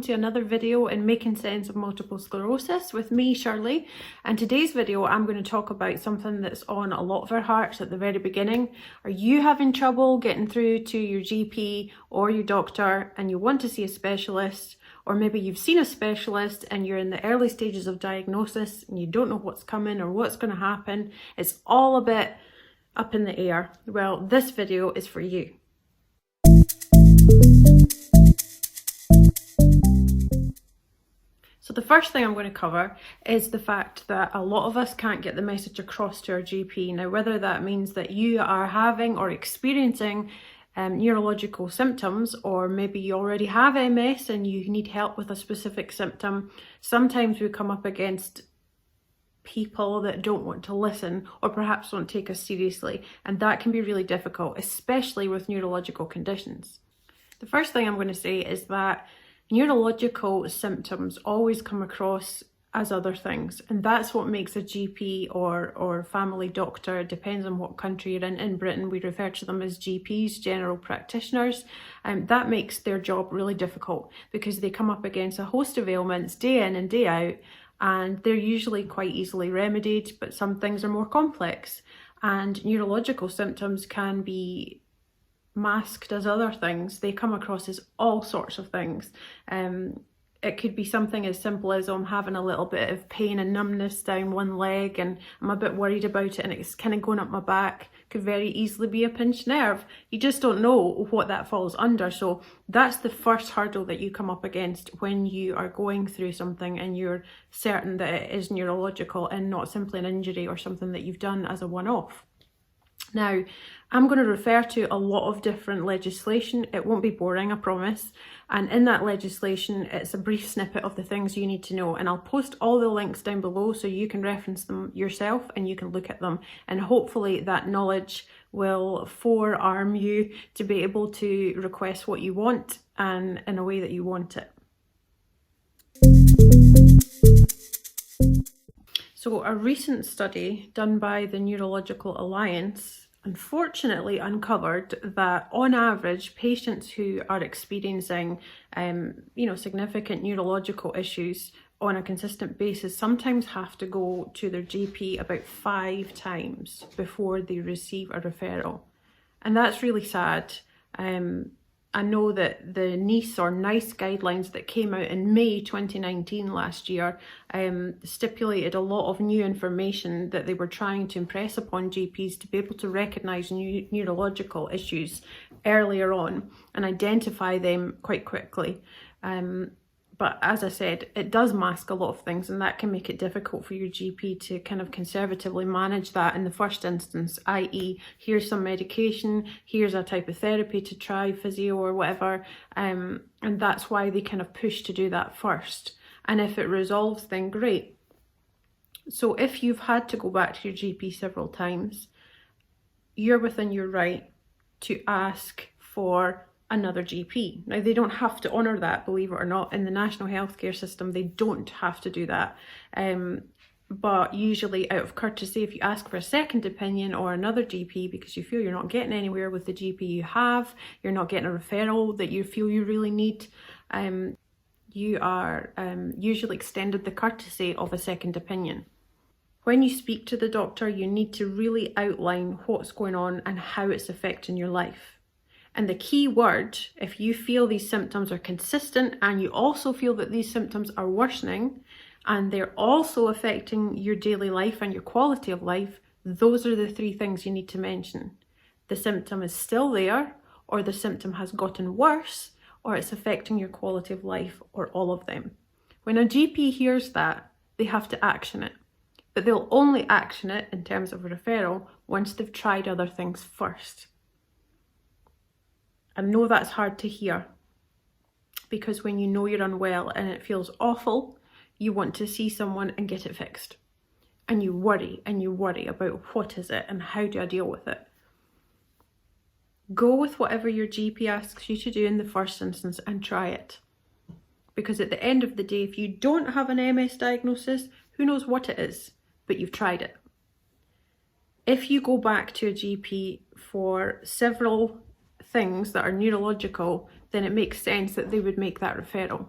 welcome to another video in Making Sense of Multiple Sclerosis with me, Shirley. And today's video I'm going to talk about something that's on a lot of our hearts at the very beginning. Are you having trouble getting through to your GP or your doctor and you want to see a specialist? Or maybe you've seen a specialist and you're in the early stages of diagnosis and you don't know what's coming or what's going to happen. It's all a bit up in the air. Well, this video is for you. So the first thing I'm going to cover is the fact that a lot of us can't get the message across to our GP. Now, whether that means that you are having or experiencing neurological symptoms, or maybe you already have MS and you need help with a specific symptom, sometimes we come up against people that don't want to listen or perhaps don't take us seriously, and that can be really difficult, especially with neurological conditions. The first thing I'm going to say is that neurological symptoms always come across as other things, and that's what makes a GP or family doctor, depends on what country you're in. In Britain we refer to them as GPs, general practitioners, and that makes their job really difficult because they come up against a host of ailments day in and day out, and they're usually quite easily remedied, but some things are more complex, and neurological symptoms can be masked as other things. They come across as all sorts of things. It could be something as simple as I'm having a little bit of pain and numbness down one leg and I'm a bit worried about it and it's kind of going up my back. Could very easily be a pinched nerve. You just don't know what that falls under. So that's the first hurdle that you come up against when you are going through something and you're certain that it is neurological and not simply an injury or something that you've done as a one-off. Now, I'm going to refer to a lot of different legislation. It won't be boring, I promise. And in that legislation, it's a brief snippet of the things you need to know. And I'll post all the links down below so you can reference them yourself and you can look at them. And hopefully that knowledge will forearm you to be able to request what you want and in a way that you want it. So a recent study done by the Neurological Alliance unfortunately uncovered that on average patients who are experiencing significant neurological issues on a consistent basis sometimes have to go to their GP about 5 times before they receive a referral, and that's really sad. I know that the NICE guidelines that came out in May 2019 last year stipulated a lot of new information that they were trying to impress upon GPs to be able to recognise neurological issues earlier on and identify them quite quickly. But as I said, it does mask a lot of things, and that can make it difficult for your GP to kind of conservatively manage that in the first instance, i.e. here's some medication, here's a type of therapy to try, physio or whatever, and that's why they kind of push to do that first. And if it resolves, then great. So if you've had to go back to your GP several times, you're within your right to ask for another GP. Now, they don't have to honour that, believe it or not. In the national healthcare system, they don't have to do that. But usually out of courtesy, if you ask for a second opinion or another GP because you feel you're not getting anywhere with the GP you have, you're not getting a referral that you feel you really need, you are usually extended the courtesy of a second opinion. When you speak to the doctor, you need to really outline what's going on and how it's affecting your life. And the key word, if you feel these symptoms are consistent and you also feel that these symptoms are worsening and they're also affecting your daily life and your quality of life, those are the 3 things you need to mention. The symptom is still there, or the symptom has gotten worse, or it's affecting your quality of life, or all of them. When a GP hears that, they have to action it. But they'll only action it in terms of a referral once they've tried other things first. I know that's hard to hear because when you know you're unwell and it feels awful, you want to see someone and get it fixed. And you worry about what is it and how do I deal with it. Go with whatever your GP asks you to do in the first instance and try it. Because at the end of the day, if you don't have an MS diagnosis, who knows what it is, but you've tried it. If you go back to a GP for several things that are neurological, then it makes sense that they would make that referral.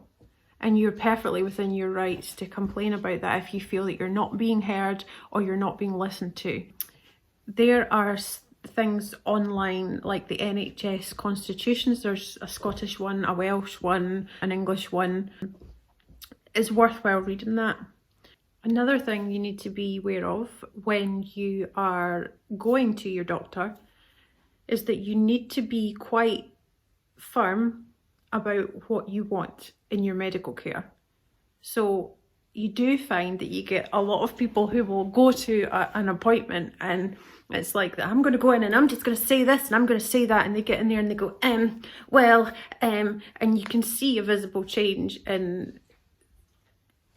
and you're perfectly within your rights to complain about that if you feel that you're not being heard or you're not being listened to. There are things online like the NHS constitutions. There's a Scottish one, a Welsh one, an English one. It's worthwhile reading that. Another thing you need to be aware of when you are going to your doctor is that you need to be quite firm about what you want in your medical care. So you do find that you get a lot of people who will go to an appointment and it's like that, I'm going to go in and I'm just going to say this and I'm going to say that, and they get in there and they go, and you can see a visible change in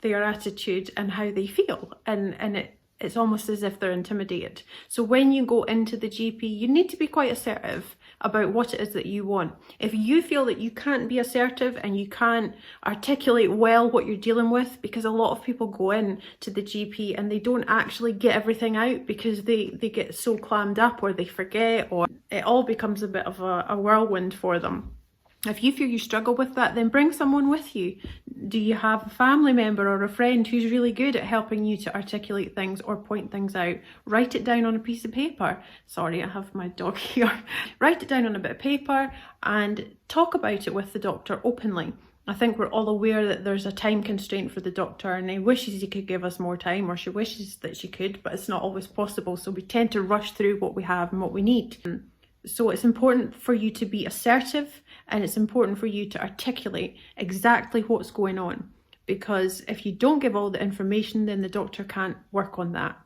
their attitude and how they feel, and it's almost as if they're intimidated. So when you go into the GP, you need to be quite assertive about what it is that you want. If you feel that you can't be assertive and you can't articulate well what you're dealing with, because a lot of people go in to the GP and they don't actually get everything out because they get so clammed up, or they forget, or it all becomes a bit of a whirlwind for them. If you feel you struggle with that, then bring someone with you. Do you have a family member or a friend who's really good at helping you to articulate things or point things out? Write it down on a piece of paper. Sorry, I have my dog here. Write it down on a bit of paper and talk about it with the doctor openly. I think we're all aware that there's a time constraint for the doctor, and he wishes he could give us more time, or she wishes that she could, but it's not always possible. So we tend to rush through what we have and what we need. So it's important for you to be assertive, and it's important for you to articulate exactly what's going on, because if you don't give all the information, then the doctor can't work on that.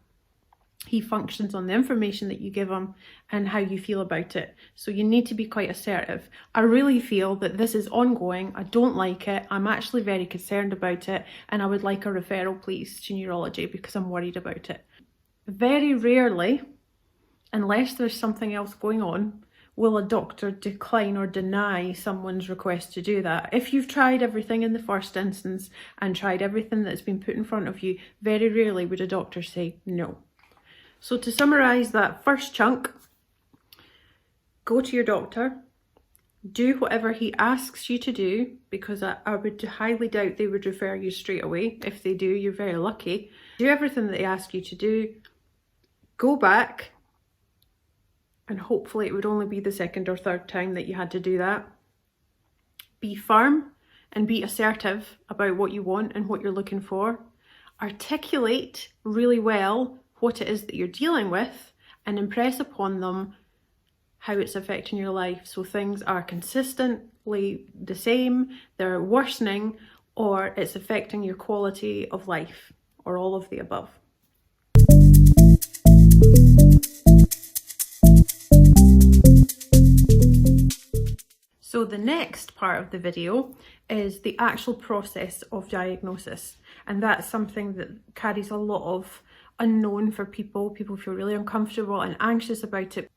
He functions on the information that you give him and how you feel about it. So you need to be quite assertive. I really feel that this is ongoing. I don't like it. I'm actually very concerned about it, and I would like a referral, please, to neurology because I'm worried about it. Very rarely, unless there's something else going on, will a doctor decline or deny someone's request to do that. If you've tried everything in the first instance and tried everything that's been put in front of you, very rarely would a doctor say no. So to summarise that first chunk, go to your doctor, do whatever he asks you to do, because I would highly doubt they would refer you straight away. If they do, you're very lucky. Do everything that they ask you to do, go back, and hopefully it would only be the second or third time that you had to do that. Be firm and be assertive about what you want and what you're looking for. Articulate really well what it is that you're dealing with and impress upon them how it's affecting your life. So things are consistently the same, they're worsening, or it's affecting your quality of life, or all of the above. So the next part of the video is the actual process of diagnosis, and that's something that carries a lot of unknown for people. People feel really uncomfortable and anxious about it.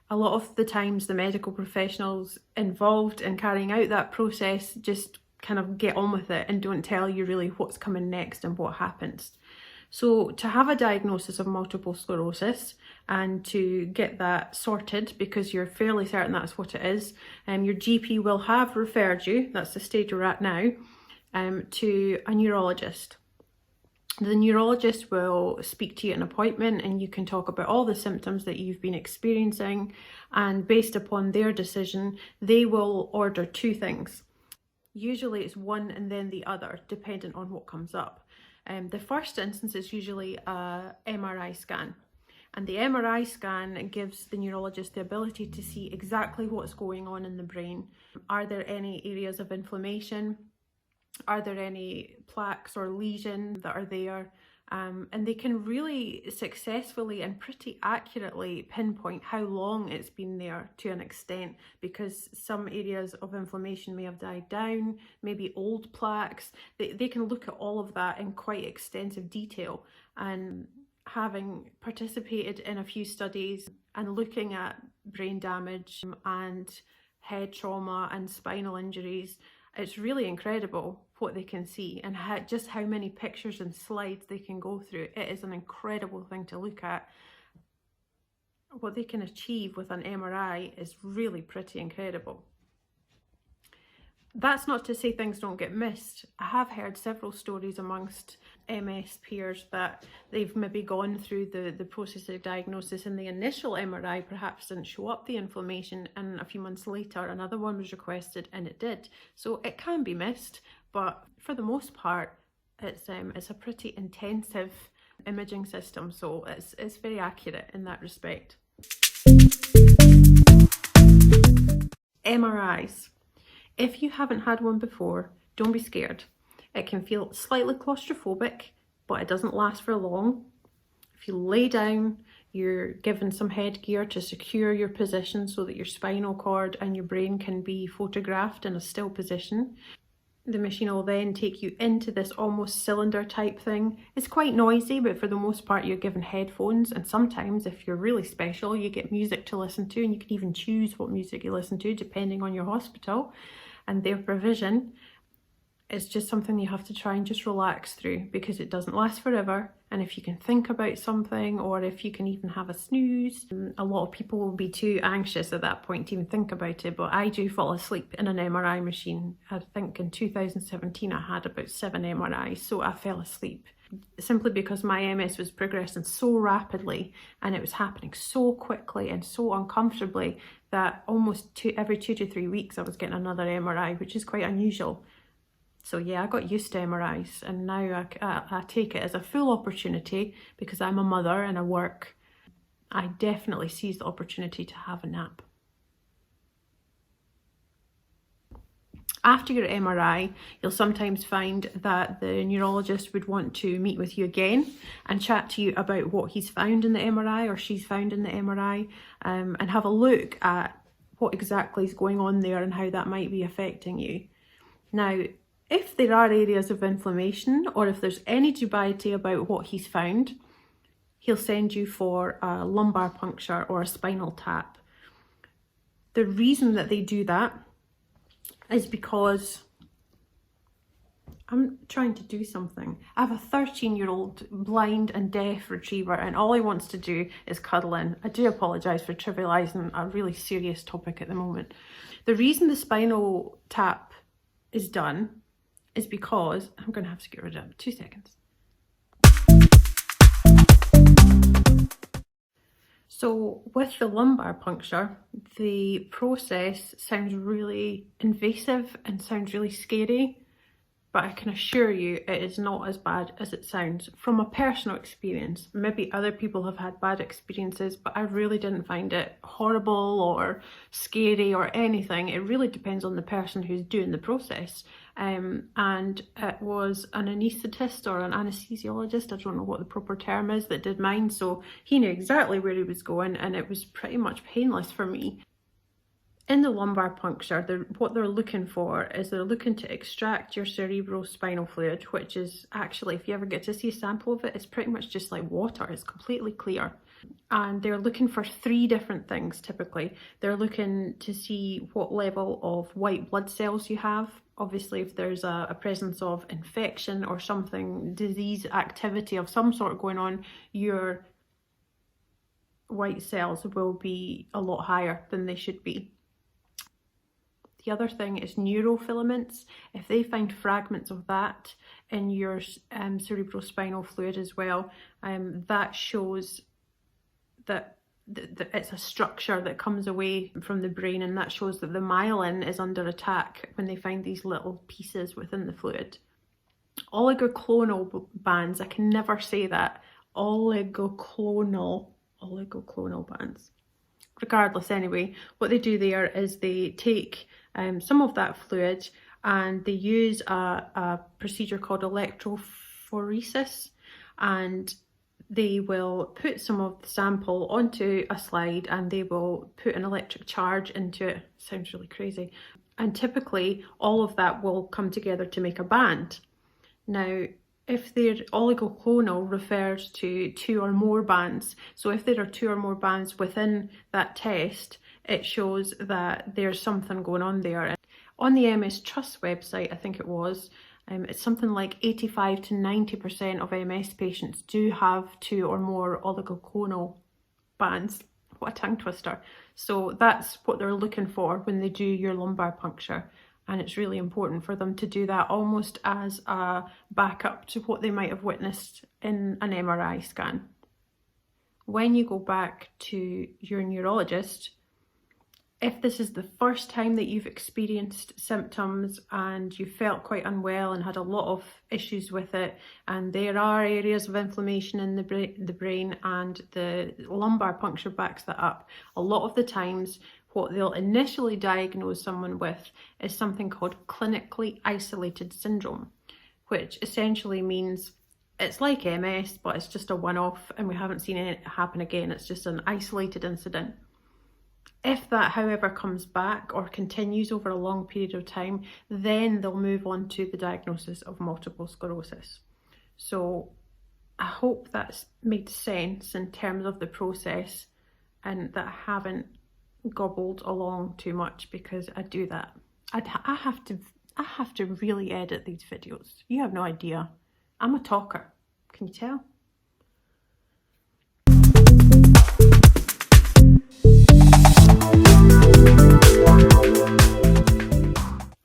A lot of the times the medical professionals involved in carrying out that process just kind of get on with it and don't tell you really what's coming next and what happens. So to have a diagnosis of multiple sclerosis and to get that sorted, because you're fairly certain that's what it is, your GP will have referred you, that's the stage we're at now, to a neurologist. The neurologist will speak to you at an appointment and you can talk about all the symptoms that you've been experiencing, and based upon their decision, they will order two things. Usually it's one and then the other, depending on what comes up. The first instance is usually a MRI scan, and the MRI scan gives the neurologist the ability to see exactly what's going on in the brain. Are there any areas of inflammation? Are there any plaques or lesions that are there? And they can really successfully and pretty accurately pinpoint how long it's been there to an extent, because some areas of inflammation may have died down, maybe old plaques. They can look at all of that in quite extensive detail. And having participated in a few studies and looking at brain damage and head trauma and spinal injuries, it's really incredible what they can see and just how many pictures and slides they can go through. It is an incredible thing to look at. What they can achieve with an MRI is really pretty incredible. That's not to say things don't get missed. I have heard several stories amongst MS peers that they've maybe gone through the process of diagnosis, and the initial MRI perhaps didn't show up the inflammation, and a few months later another one was requested and it did. So it can be missed, but for the most part it's a pretty intensive imaging system, so it's very accurate in that respect. MRIs. If you haven't had one before, don't be scared. It can feel slightly claustrophobic, but it doesn't last for long. If you lay down, you're given some headgear to secure your position so that your spinal cord and your brain can be photographed in a still position. The machine will then take you into this almost cylinder type thing. It's quite noisy, but for the most part you're given headphones, and sometimes if you're really special you get music to listen to, and you can even choose what music you listen to depending on your hospital and their provision. It's just something you have to try and just relax through, because it doesn't last forever. And if you can think about something, or if you can even have a snooze, a lot of people will be too anxious at that point to even think about it. But I do fall asleep in an MRI machine. I think in 2017 I had about 7 MRIs, so I fell asleep simply because my MS was progressing so rapidly and it was happening so quickly and so uncomfortably that almost every 2 to 3 weeks I was getting another MRI, which is quite unusual. So yeah, I got used to MRIs, and now I take it as a full opportunity because I'm a mother and I work. I definitely seize the opportunity to have a nap. After your MRI, you'll sometimes find that the neurologist would want to meet with you again and chat to you about what he's found in the MRI or she's found in the MRI, and have a look at what exactly is going on there and how that might be affecting you. Now, if there are areas of inflammation, or if there's any dubiety about what he's found, he'll send you for a lumbar puncture or a spinal tap. The reason that they do that is because I'm trying to do something. I have a 13-year-old blind and deaf retriever, and all he wants to do is cuddle in. I do apologise for trivialising a really serious topic at the moment. The reason the spinal tap is done is because, I'm going to have to get rid of it, 2 seconds. So with the lumbar puncture, the process sounds really invasive and sounds really scary, but I can assure you it is not as bad as it sounds from a personal experience. Maybe other people have had bad experiences, but I really didn't find it horrible or scary or anything. It really depends on the person who's doing the process. And it was an anaesthetist or an anesthesiologist, I don't know what the proper term is, that did mine, so he knew exactly where he was going, and it was pretty much painless for me. In the lumbar puncture, what they're looking for is they're looking to extract your cerebrospinal fluid, which is actually, if you ever get to see a sample of it, it's pretty much just like water. It's completely clear. And they're looking for 3 different things typically. They're looking to see what level of white blood cells you have. Obviously, if there's a presence of infection or something, disease activity of some sort going on, your white cells will be a lot higher than they should be. The other thing is neurofilaments. If they find fragments of that in your cerebrospinal fluid as well, that shows that it's a structure that comes away from the brain, and that shows that the myelin is under attack when they find these little pieces within the fluid. Oligoclonal bands, I can never say that. Oligoclonal bands. Regardless, anyway, what they do there is they take some of that fluid and they use a procedure called electrophoresis, and they will put some of the sample onto a slide and they will put an electric charge into it. Sounds really crazy. And typically all of that will come together to make a band. Now, if they're oligoclonal, refers to 2 or more bands. So if there are 2 or more bands within that test, it shows that there's something going on there. On the MS Trust website, I think it was, it's something like 85 to 90% of MS patients do have 2 or more oligoclonal bands. What a tongue twister. So that's what they're looking for when they do your lumbar puncture. And it's really important for them to do that almost as a backup to what they might have witnessed in an MRI scan. When you go back to your neurologist, if this is the first time that you've experienced symptoms and you felt quite unwell and had a lot of issues with it, and there are areas of inflammation in the brain and the lumbar puncture backs that up, a lot of the times what they'll initially diagnose someone with is something called clinically isolated syndrome, which essentially means it's like MS, but it's just a one-off and we haven't seen it happen again. It's just an isolated incident. If that, however, comes back or continues over a long period of time, then they'll move on to the diagnosis of multiple sclerosis. So I hope that's made sense in terms of the process and that I haven't gobbled along too much, because I do that. I have to really edit these videos. You have no idea. I'm a talker. Can you tell?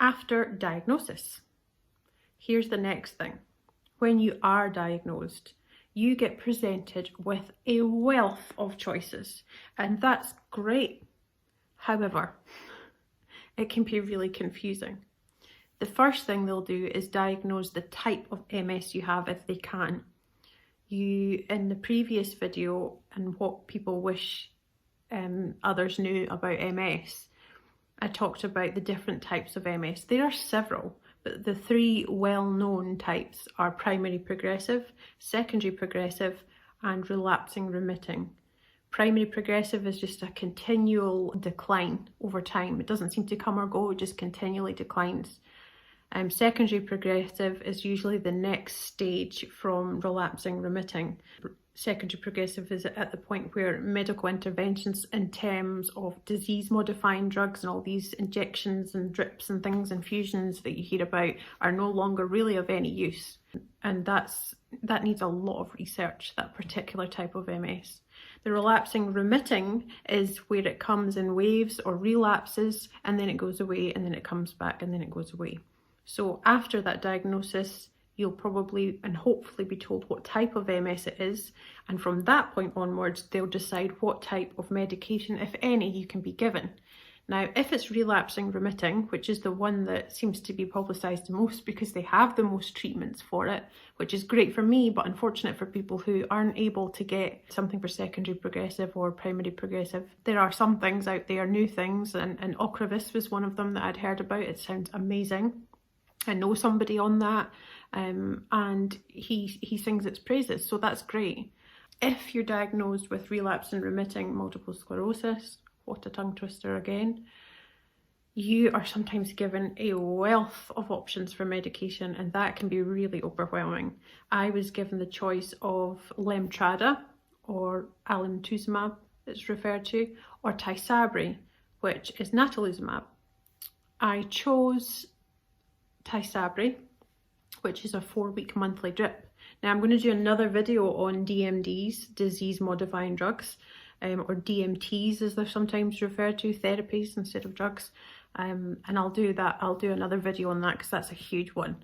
After diagnosis, here's the next thing. When you are diagnosed, you get presented with a wealth of choices, and that's great. However, it can be really confusing. The first thing they'll do is diagnose the type of MS you have if they can. In the previous video, and what people wish others knew about MS, I talked about the different types of MS. There are several, but the three well-known types are primary progressive, secondary progressive, and relapsing remitting. Primary progressive is just a continual decline over time. It doesn't seem to come or go, it just continually declines. Secondary progressive is usually the next stage from relapsing remitting. Secondary progressive is at the point where medical interventions in terms of disease modifying drugs and all these injections and drips and things, infusions that you hear about, are no longer really of any use. And that needs a lot of research, that particular type of MS. The relapsing remitting is where it comes in waves or relapses, and then it goes away, and then it comes back, and then it goes away. So after that diagnosis, you'll probably and hopefully be told what type of MS it is, and from that point onwards, they'll decide what type of medication, if any, you can be given. Now, if it's relapsing remitting, which is the one that seems to be publicised the most because they have the most treatments for it, which is great for me, but unfortunate for people who aren't able to get something for secondary progressive or primary progressive. There are some things out there, new things, and Ocrevus was one of them that I'd heard about. It sounds amazing. I know somebody on that, and he sings its praises, so that's great. If you're diagnosed with relapse and remitting multiple sclerosis, what a tongue twister again, you are sometimes given a wealth of options for medication, and that can be really overwhelming. I was given the choice of Lemtrada, or alemtuzumab it's referred to, or Tysabri, which is natalizumab. I chose Tysabri, which is a 4-week monthly drip. Now I'm going to do another video on DMDs, disease modifying drugs, or DMTs as they're sometimes referred to, therapies instead of drugs, and I'll do another video on that because that's a huge one.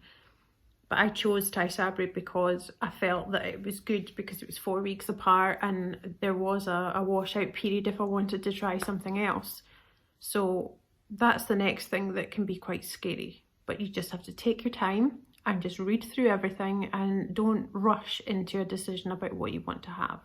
But I chose Tysabri because I felt that it was good because it was 4 weeks apart and there was a washout period if I wanted to try something else. So that's the next thing that can be quite scary, but you just have to take your time and just read through everything and don't rush into a decision about what you want to have.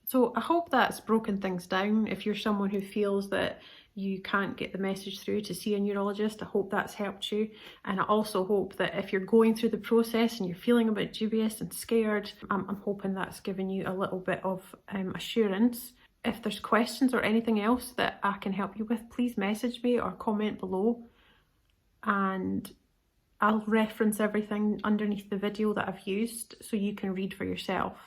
So I hope that's broken things down. If you're someone who feels that you can't get the message through to see a neurologist, I hope that's helped you. And I also hope that if you're going through the process and you're feeling a bit dubious and scared, I'm hoping that's given you a little bit of assurance. If there's questions or anything else that I can help you with, please message me or comment below, and I'll reference everything underneath the video that I've used so you can read for yourself.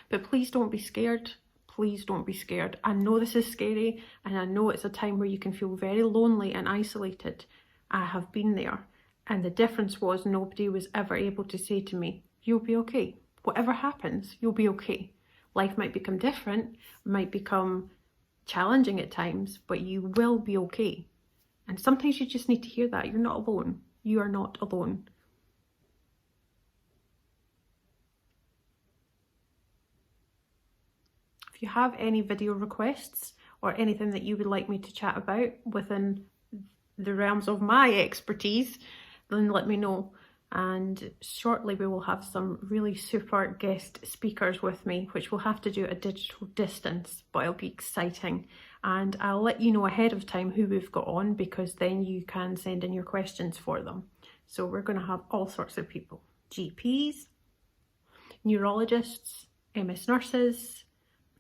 But please don't be scared. Please don't be scared. I know this is scary, and I know it's a time where you can feel very lonely and isolated. I have been there, and the difference was nobody was ever able to say to me, you'll be okay. Whatever happens, you'll be okay. Life might become different, might become challenging at times, but you will be okay. And sometimes you just need to hear that. You're not alone. You are not alone. If you have any video requests or anything that you would like me to chat about within the realms of my expertise, then let me know. And shortly we will have some really super guest speakers with me, which will have to do a digital distance, but it'll be exciting. And I'll let you know ahead of time who we've got on, because then you can send in your questions for them. So we're going to have all sorts of people: GPs, neurologists, MS nurses,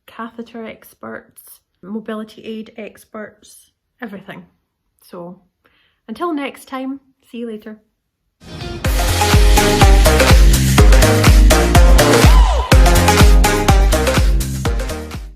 catheter experts, mobility aid experts, everything. So until next time, see you later.